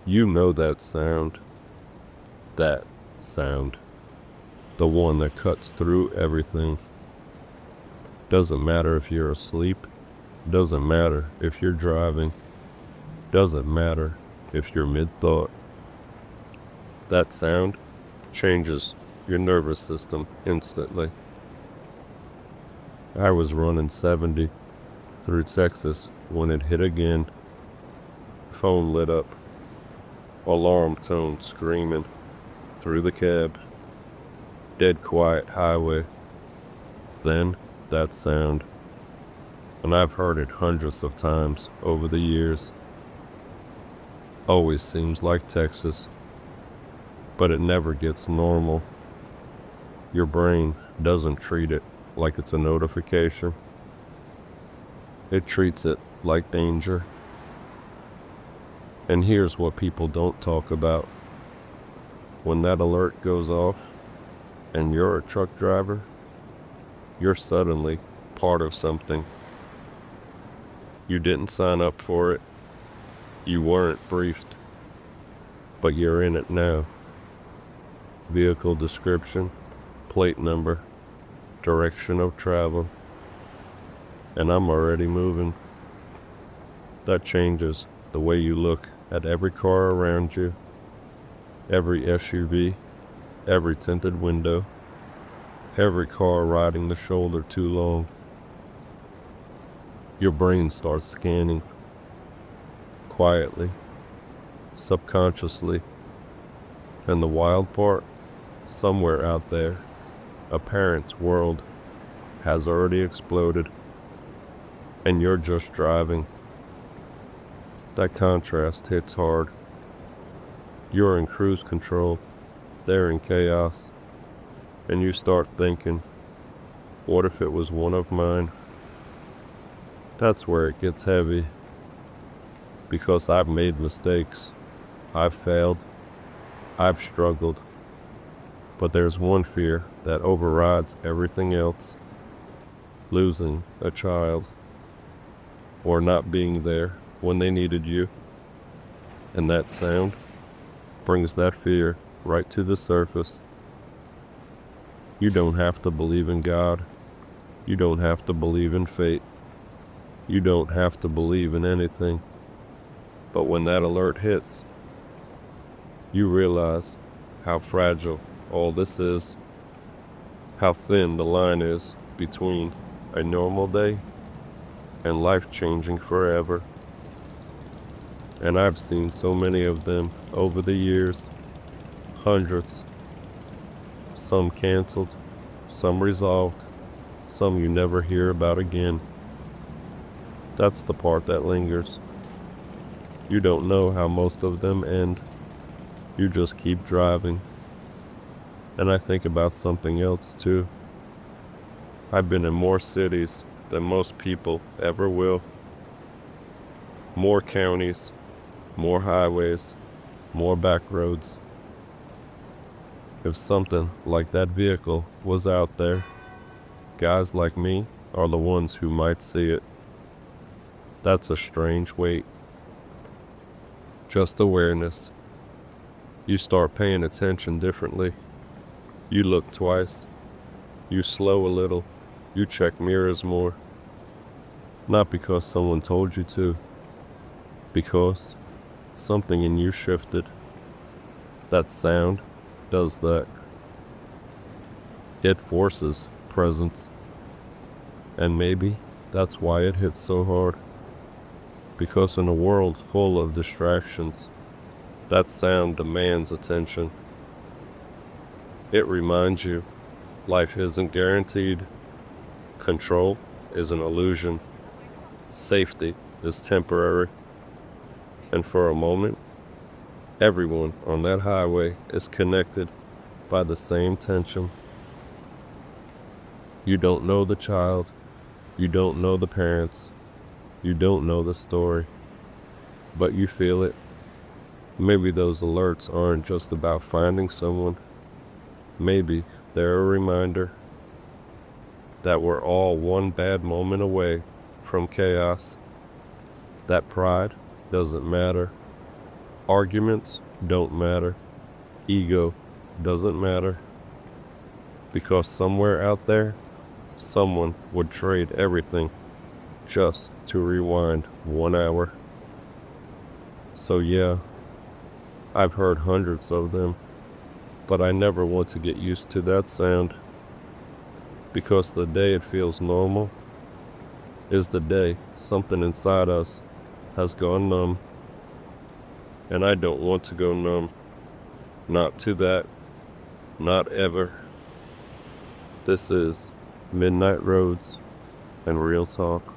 You know that sound. That sound. The one that cuts through everything. Doesn't matter if you're asleep. Doesn't matter if you're driving. Doesn't matter if you're mid-thought. That sound changes your nervous system instantly. I was running 70 through Texas when it hit again. Phone lit up. Alarm tone screaming through the cab. Dead quiet highway. Then that sound. And I've heard it hundreds of times over the years. Always seems like Texas. But it never gets normal. Your brain doesn't treat it like it's a notification. It treats it like danger. And here's what people don't talk about. When that alert goes off and you're a truck driver, you're suddenly part of something. You didn't sign up for it. You weren't briefed. But you're in it now. Vehicle description, plate number, direction of travel, and I'm already moving. That changes the way you look at every car around you, every SUV, every tinted window, every car riding the shoulder too long. Your brain starts scanning quietly, subconsciously, and the wild part, somewhere out there, a parent's world has already exploded, and you're just driving. That contrast hits hard. You're in cruise control, they're in chaos, and you start thinking, what if it was one of mine? That's where it gets heavy, because I've made mistakes, I've failed, I've struggled, but there's one fear that overrides everything else: losing a child, or not being there when they needed you. And that sound brings that fear right to the surface. You don't have to believe in God. You don't have to believe in fate. You don't have to believe in anything. But when that alert hits, you realize how fragile all this is, how thin the line is between a normal day and life-changing forever. And I've seen so many of them over the years, hundreds. Some canceled, some resolved, some you never hear about again. That's the part that lingers. You don't know how most of them end. You just keep driving. And I think about something else too. I've been in more cities than most people ever will. More counties, more highways, more back roads. If something like that vehicle was out there, guys like me are the ones who might see it. That's a strange weight. Just awareness. You start paying attention differently. You look twice. You slow a little. You check mirrors more. Not because someone told you to. Because something in you shifted. That sound does that. It forces presence. And maybe that's why it hits so hard. Because in a world full of distractions, that sound demands attention. It reminds you life isn't guaranteed. Control is an illusion. Safety is temporary. And for a moment, everyone on that highway is connected by the same tension. You don't know the child. You don't know the parents. You don't know the story. But you feel it. Maybe those alerts aren't just about finding someone. Maybe they're a reminder that we're all one bad moment away from chaos. That pride doesn't matter. Arguments don't matter. Ego doesn't matter. Because somewhere out there, someone would trade everything just to rewind 1 hour. So yeah, I've heard hundreds of them, but I never want to get used to that sound. Because the day it feels normal is the day something inside us has gone numb. And I don't want to go numb. Not to that. Not ever. This is Midnight Roads and Real Talk.